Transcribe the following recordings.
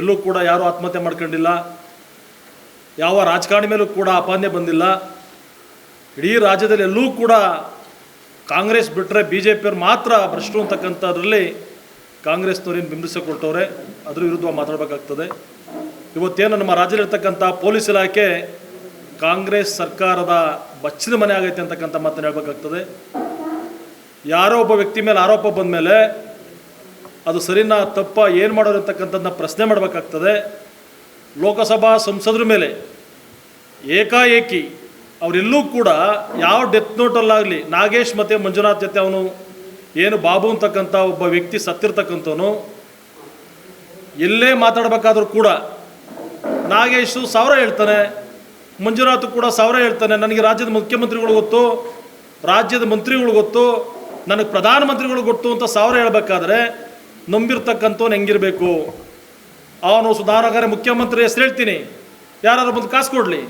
ಎಲ್ಲೂ ಕೂಡ ಯಾರೂ ಆತ್ಮಹತ್ಯೆ ಮಾಡ್ಕೊಂಡಿಲ್ಲ, ಯಾವ ರಾಜಕಾರಣಿ ಮೇಲೂ ಕೂಡ ಅಪಾನ್ಯ ಬಂದಿಲ್ಲ. ಇಡೀ ರಾಜ್ಯದಲ್ಲಿ ಎಲ್ಲೂ ಕೂಡ ಕಾಂಗ್ರೆಸ್ ಬಿಟ್ಟರೆ ಬಿ ಜೆ ಪಿಯವ್ರು ಮಾತ್ರ ಭ್ರಷ್ಟರು ಅಂತಕ್ಕಂಥದ್ರಲ್ಲಿ ಕಾಂಗ್ರೆಸ್ನವ್ರೇನು ಬಿಂಬಿಸಿಕೊಟ್ಟವ್ರೆ, ಅದ್ರ ವಿರುದ್ಧ ಮಾತಾಡಬೇಕಾಗ್ತದೆ. ಇವತ್ತೇನು ನಮ್ಮ ರಾಜ್ಯದಲ್ಲಿರ್ತಕ್ಕಂಥ ಪೊಲೀಸ್ ಇಲಾಖೆ ಕಾಂಗ್ರೆಸ್ ಸರ್ಕಾರದ ಬಚ್ಚಿನ ಮನೆ ಆಗೈತೆ ಅಂತಕ್ಕಂಥ ಮಾತನ್ನು ಹೇಳಬೇಕಾಗ್ತದೆ. ಯಾರೋ ಒಬ್ಬ ವ್ಯಕ್ತಿ ಮೇಲೆ ಆರೋಪ ಬಂದ ಮೇಲೆ ಅದು ಸರಿನಾ ತಪ್ಪ ಏನು ಮಾಡೋರು ಅಂತಕ್ಕಂಥದ್ದನ್ನ ಪ್ರಶ್ನೆ ಮಾಡಬೇಕಾಗ್ತದೆ. ಲೋಕಸಭಾ ಸಂಸದರ ಮೇಲೆ ಏಕಾಏಕಿ ಅವರೆಲ್ಲೂ ಕೂಡ ಯಾವ ಡೆತ್ ನೋಟಲ್ಲಾಗಲಿ ನಾಗೇಶ್ ಮತ್ತು ಮಂಜುನಾಥ್ ಜೊತೆ ಅವನು ಏನು ಬಾಬು ಅಂತಕ್ಕಂಥ ಒಬ್ಬ ವ್ಯಕ್ತಿ ಸತ್ತಿರ್ತಕ್ಕಂಥವನು ಎಲ್ಲೇ ಮಾತಾಡಬೇಕಾದ್ರೂ ಕೂಡ ನಾಗೇಶು 1000 ಹೇಳ್ತಾನೆ, ಮಂಜುನಾಥ್ ಕೂಡ 1000 ಹೇಳ್ತಾನೆ. ನನಗೆ ರಾಜ್ಯದ ಮುಖ್ಯಮಂತ್ರಿಗಳು ಗೊತ್ತು, ರಾಜ್ಯದ ಮಂತ್ರಿಗಳು ಗೊತ್ತು, ನನಗೆ ಪ್ರಧಾನಮಂತ್ರಿಗಳು ಗೊತ್ತು ಅಂತ 1000 ಹೇಳ್ಬೇಕಾದ್ರೆ ನಂಬಿರ್ತಕ್ಕಂಥವ್ನು ಹೆಂಗಿರಬೇಕು? ಅವನು ಸುಧಾರಕರೇ ಮುಖ್ಯಮಂತ್ರಿ ಹೆಸರು ಹೇಳ್ತೀನಿ, ಯಾರು ಬಂದು ಕಾಸು ಕೊಡಲಿ,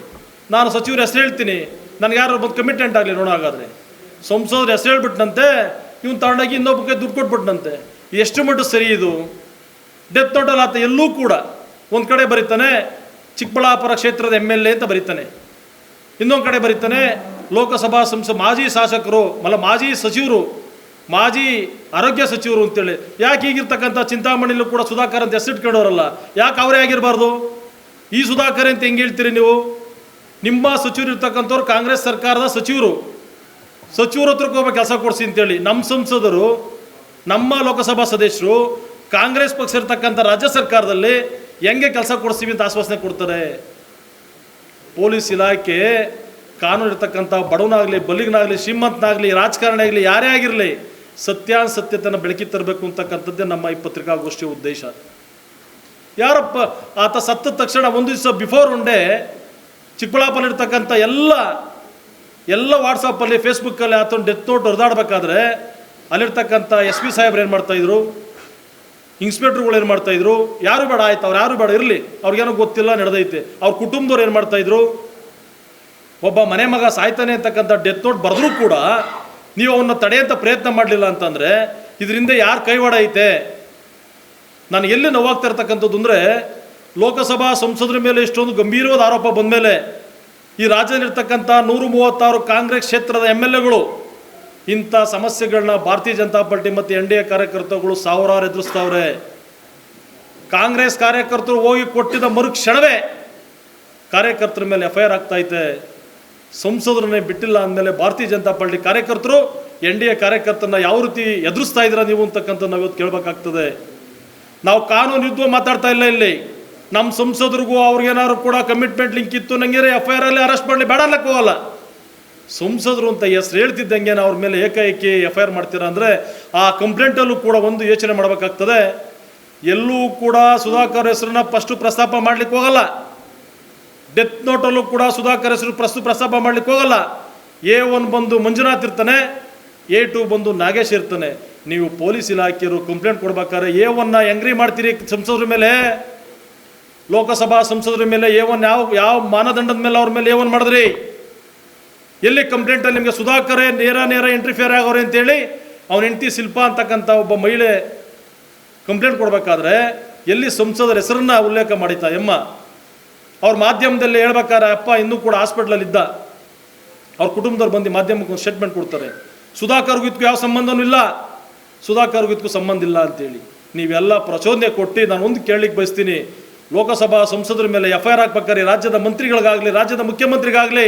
ನಾನು ಸಚಿವರು ಹೆಸರು ಹೇಳ್ತೀನಿ, ನನಗೆ ಯಾರು ಬಂದು ಕಮಿಟೆಂಟ್ ಆಗಲಿ. ನೋಡೋ ಹಾಗಾದರೆ ಸಂಸದರು ಹೆಸರು ಹೇಳ್ಬಿಟ್ನಂತೆ, ಇವನು ತಗೊಂಡೋಗಿ ಇನ್ನೊಬ್ಬಕ್ಕೆ ದುಡ್ಡು ಕೊಟ್ಬಿಟ್ನಂತೆ. ಎಷ್ಟು ಮಟ್ಟು ಸರಿ ಇದು? ಡೆತ್ ನೋಟಲ್ ಆತ ಎಲ್ಲೂ ಕೂಡ ಒಂದು ಕಡೆ ಬರೀತಾನೆ ಚಿಕ್ಕಬಳ್ಳಾಪುರ ಕ್ಷೇತ್ರದ MLA ಅಂತ ಬರೀತಾನೆ, ಇನ್ನೊಂದು ಕಡೆ ಬರೀತಾನೆ ಲೋಕಸಭಾ ಮಾಜಿ ಶಾಸಕರು ಮಾಜಿ ಸಚಿವರು, ಮಾಜಿ ಆರೋಗ್ಯ ಸಚಿವರು ಅಂತೇಳಿ. ಯಾಕೆ ಈಗಿರ್ತಕ್ಕಂಥ ಚಿಂತಾಮಣಿಲೂ ಕೂಡ ಸುಧಾಕರ್ ಅಂತ ಹೆಸರಿಟ್ಕೊಂಡವರಲ್ಲ, ಯಾಕೆ ಅವರೇ ಆಗಿರಬಾರ್ದು? ಈ ಸುಧಾಕರ್ ಅಂತ ಹೆಂಗೆ ಹೇಳ್ತೀರಿ ನೀವು? ನಿಮ್ಮ ಸಚಿವರು ಇರ್ತಕ್ಕಂಥವ್ರು ಕಾಂಗ್ರೆಸ್ ಸರ್ಕಾರದ ಸಚಿವರು ಹತ್ರಕ್ಕೆ ಹೋಗ್ಬೇಕು ಕೆಲಸ ಕೊಡಿಸಿ ಅಂತೇಳಿ. ನಮ್ಮ ಸಂಸದರು, ನಮ್ಮ ಲೋಕಸಭಾ ಸದಸ್ಯರು ಕಾಂಗ್ರೆಸ್ ಪಕ್ಷ ಇರ್ತಕ್ಕಂಥ ರಾಜ್ಯ ಸರ್ಕಾರದಲ್ಲಿ ಹೆಂಗೆ ಕೆಲಸ ಕೊಡಿಸ್ತೀವಿ ಅಂತ ಆಶ್ವಾಸನೆ ಕೊಡ್ತಾರೆ. ಪೊಲೀಸ್ ಇಲಾಖೆ ಕಾನೂನು ಇರ್ತಕ್ಕಂಥ ಬಡವನಾಗಲಿ, ಬಲಿಗನಾಗಲಿ, ಶ್ರೀಮಂತನಾಗಲಿ, ರಾಜಕಾರಣಿ ಆಗಲಿ, ಯಾರೇ ಆಗಿರಲಿ ಸತ್ಯಾಸತ್ಯತೆಯನ್ನು ಬೆಳಕಿ ತರಬೇಕು ಅಂತಕ್ಕಂಥದ್ದೇ ನಮ್ಮ ಈ ಪತ್ರಿಕಾಗೋಷ್ಠಿಯ ಉದ್ದೇಶ. ಯಾರಪ್ಪ ಆತ ಸತ್ತ ತಕ್ಷಣ ಒಂದು ದಿವಸ ಬಿಫೋರ್ ಒನ್ ಡೇ ಚಿಕ್ಕಬಳ್ಳಾಪುರ ಇರ್ತಕ್ಕಂಥ ಎಲ್ಲ ವಾಟ್ಸಪ್ಪಲ್ಲಿ ಫೇಸ್ಬುಕ್ಕಲ್ಲಿ ಆತನ ಡೆತ್ ನೋಟ್ ಹೊರದಾಡಬೇಕಾದ್ರೆ ಅಲ್ಲಿರ್ತಕ್ಕಂಥ SP ಸಾಹೇಬ್ರು ಏನು ಮಾಡ್ತಾಯಿದ್ರು, ಇನ್ಸ್ಪೆಕ್ಟ್ರುಗಳು ಏನು ಮಾಡ್ತಾಯಿದ್ರು, ಯಾರು ಬೇಡ ಆಯ್ತು, ಅವ್ರು ಯಾರು ಬೇಡ ಇರಲಿ, ಅವ್ರಿಗೇನೋ ಗೊತ್ತಿಲ್ಲ ನಡೆದೈತೆ. ಅವ್ರ ಕುಟುಂಬದವ್ರು ಏನು ಮಾಡ್ತಾಯಿದ್ರು? ಒಬ್ಬ ಮನೆ ಮಗ ಸಾಯ್ತಾನೆ ಅಂತಕ್ಕಂಥ ಡೆತ್ ನೋಟ್ ಬರೆದ್ರೂ ಕೂಡ ನೀವು ಅವನ್ನ ತಡೆಯಂತ ಪ್ರಯತ್ನ ಮಾಡಲಿಲ್ಲ ಅಂತಂದರೆ ಇದರಿಂದ ಯಾರು ಕೈವಾಡ ಐತೆ? ನಾನು ಎಲ್ಲಿ ನೋವಾಗ್ತಾ ಇರ್ತಕ್ಕಂಥದ್ದು ಅಂದರೆ, ಲೋಕಸಭಾ ಸಂಸದರ ಮೇಲೆ ಇಷ್ಟೊಂದು ಗಂಭೀರವಾದ ಆರೋಪ ಬಂದ ಮೇಲೆ ಈ ರಾಜ್ಯದಲ್ಲಿರ್ತಕ್ಕಂಥ 136 ಕಾಂಗ್ರೆಸ್ ಕ್ಷೇತ್ರದ MLAಗಳು ಇಂಥ ಸಮಸ್ಯೆಗಳನ್ನ ಭಾರತೀಯ ಜನತಾ ಪಾರ್ಟಿ ಮತ್ತು NDA ಕಾರ್ಯಕರ್ತರುಗಳು ಸಾವಿರಾರು ಎದುರಿಸ್ತವ್ರೆ. ಕಾಂಗ್ರೆಸ್ ಕಾರ್ಯಕರ್ತರು ಹೋಗಿ ಕೊಟ್ಟಿದ್ದ ಮರುಕ್ಷಣವೇ ಕಾರ್ಯಕರ್ತರ ಮೇಲೆ FIR ಆಗ್ತಾಯಿದೆ. ಸಂಸದರನ್ನೇ ಬಿಟ್ಟಿಲ್ಲ ಅಂದಮೇಲೆ ಭಾರತೀಯ ಜನತಾ ಪಾರ್ಟಿ ಕಾರ್ಯಕರ್ತರು NDA ಕಾರ್ಯಕರ್ತರನ್ನ ಯಾವ ರೀತಿ ಎದುರಿಸ್ತಾ ಇದ್ದೀರಾ ನೀವು ಅಂತಕ್ಕಂಥ ನಾವು ಇವತ್ತು ಕೇಳಬೇಕಾಗ್ತದೆ. ನಾವು ಕಾನೂನು ಯುದ್ಧ ಮಾತಾಡ್ತಾ ಇಲ್ಲ ಇಲ್ಲಿ. ನಮ್ಮ ಸಂಸದರಿಗೂ ಅವ್ರಿಗೇನಾದ್ರು ಕೂಡ ಕಮಿಟ್ಮೆಂಟ್ ಲಿಂಕ್ ಇತ್ತು, ನನಗೆ FIR ಅಲ್ಲಿ ಅರೆಸ್ಟ್ ಮಾಡಲಿ, ಬೇಡ ಅನ್ನಕ್ಕೆ ಹೋಗಲ್ಲ. ಸಂಸದರು ಅಂತ ಹೆಸರು ಹೇಳ್ತಿದ್ದಂಗೆ ಅವ್ರ ಮೇಲೆ ಏಕಾಏಕಿ FIR ಮಾಡ್ತೀರಾ ಅಂದರೆ ಆ ಕಂಪ್ಲೇಂಟಲ್ಲೂ ಕೂಡ ಒಂದು ಯೋಚನೆ ಮಾಡಬೇಕಾಗ್ತದೆ. ಎಲ್ಲೂ ಕೂಡ ಸುಧಾಕರ್ ಹೆಸರನ್ನ ಫಸ್ಟು ಪ್ರಸ್ತಾಪ ಮಾಡ್ಲಿಕ್ಕೆ ಹೋಗಲ್ಲ, ಡೆತ್ ನೋಟಲ್ಲೂ ಕೂಡ ಸುಧಾಕರ್ ಹೆಸರು ಪ್ರಸ್ತಾಪ ಮಾಡ್ಲಿಕ್ಕೆ ಹೋಗಲ್ಲ. A1 ಬಂದು ಮಂಜುನಾಥ್ ಇರ್ತಾನೆ, A2 ಬಂದು ನಾಗೇಶ್ ಇರ್ತಾನೆ. ನೀವು ಪೊಲೀಸ್ ಇಲಾಖೆಯವರು ಕಂಪ್ಲೇಂಟ್ ಕೊಡ್ಬೇಕಾದ್ರೆ A1ನ ಹೆಂಗ್ರಿ ಮಾಡ್ತೀರಿ ಸಂಸದರ ಮೇಲೆ? ಲೋಕಸಭಾ ಸಂಸದರ ಮೇಲೆ A1 ಯಾವ ಮಾನದಂಡದ ಮೇಲೆ ಅವ್ರ ಮೇಲೆ A1 ಮಾಡಿದ್ರಿ? ಎಲ್ಲಿ ಕಂಪ್ಲೇಂಟಲ್ಲಿ ನಿಮಗೆ ಸುಧಾಕರೇ ನೇರ ಇಂಟರ್ಫಿಯರ್ ಆಗೋರೆ ಅಂತೇಳಿ ಅವನ ಹೆಂಡತಿ ಶಿಲ್ಪಾ ಅಂತಕ್ಕಂಥ ಒಬ್ಬ ಮಹಿಳೆ ಕಂಪ್ಲೇಂಟ್ ಕೊಡಬೇಕಾದ್ರೆ ಎಲ್ಲಿ ಸಂಸದರ ಹೆಸರನ್ನ ಉಲ್ಲೇಖ ಮಾಡಿತಾ ಎಮ್ಮ? ಅವ್ರ ಮಾಧ್ಯಮದಲ್ಲಿ ಹೇಳ್ಬೇಕಾದ್ರೆ ಅಪ್ಪ ಇನ್ನೂ ಕೂಡ ಹಾಸ್ಪಿಟ್ಲಲ್ಲಿ ಇದ್ದ, ಅವ್ರ ಕುಟುಂಬದವ್ರು ಬಂದು ಮಾಧ್ಯಮಕ್ಕೆ ಒಂದು ಸ್ಟೇಟ್ಮೆಂಟ್ ಕೊಡ್ತಾರೆ, ಸುಧಾಕರ್ಗೂ ಇದಕ್ಕೂ ಯಾವ ಸಂಬಂಧನೂ ಇಲ್ಲ, ಸುಧಾಕರ್ಗೂ ಇದಕ್ಕೂ ಸಂಬಂಧ ಇಲ್ಲ ಅಂತೇಳಿ. ನೀವೆಲ್ಲ ಪ್ರಚೋದನೆ ಕೊಟ್ಟು ನಾನು ಒಂದು ಕೇಳಲಿಕ್ಕೆ ಬಯಸ್ತೀನಿ, ಲೋಕಸಭಾ ಸಂಸದರ ಮೇಲೆ FIR ಹಾಕ್ಬೇಕಾದ್ರೆ ರಾಜ್ಯದ ಮಂತ್ರಿಗಳಿಗಾಗಲಿ, ರಾಜ್ಯದ ಮುಖ್ಯಮಂತ್ರಿಗಾಗಲಿ,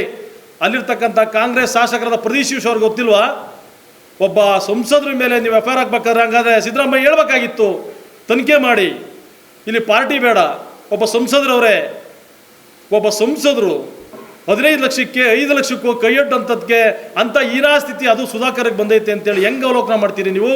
ಅಲ್ಲಿರ್ತಕ್ಕಂಥ ಕಾಂಗ್ರೆಸ್ ಶಾಸಕರಾದ ಪ್ರದೀಶ್ ಅವ್ರಿಗೆ ಗೊತ್ತಿಲ್ವಾ? ಒಬ್ಬ ಸಂಸದರ ಮೇಲೆ ನೀವು FIR ಹಾಕ್ಬೇಕಾದ್ರೆ ಹಂಗಾದ್ರೆ ಸಿದ್ದರಾಮಯ್ಯ ಹೇಳ್ಬೇಕಾಗಿತ್ತು, ತನಿಖೆ ಮಾಡಿ, ಇಲ್ಲಿ ಪಾರ್ಟಿ ಬೇಡ, ಒಬ್ಬ ಸಂಸದರವರೇ, ಒಬ್ಬ ಸಂಸದರು 15 ಲಕ್ಷಕ್ಕೆ 5 ಲಕ್ಷಕ್ಕೂ ಕೈಯೊಡ್ಡಂಥದ್ಕೆ ಅಂಥ ಹೀನಾಸ್ಥಿತಿ ಅದು ಸುಧಾಕರ್ಗೆ ಬಂದೈತೆ ಅಂತೇಳಿ ಹೆಂಗೆ ಅವಲೋಕನ ಮಾಡ್ತೀರಿ ನೀವು?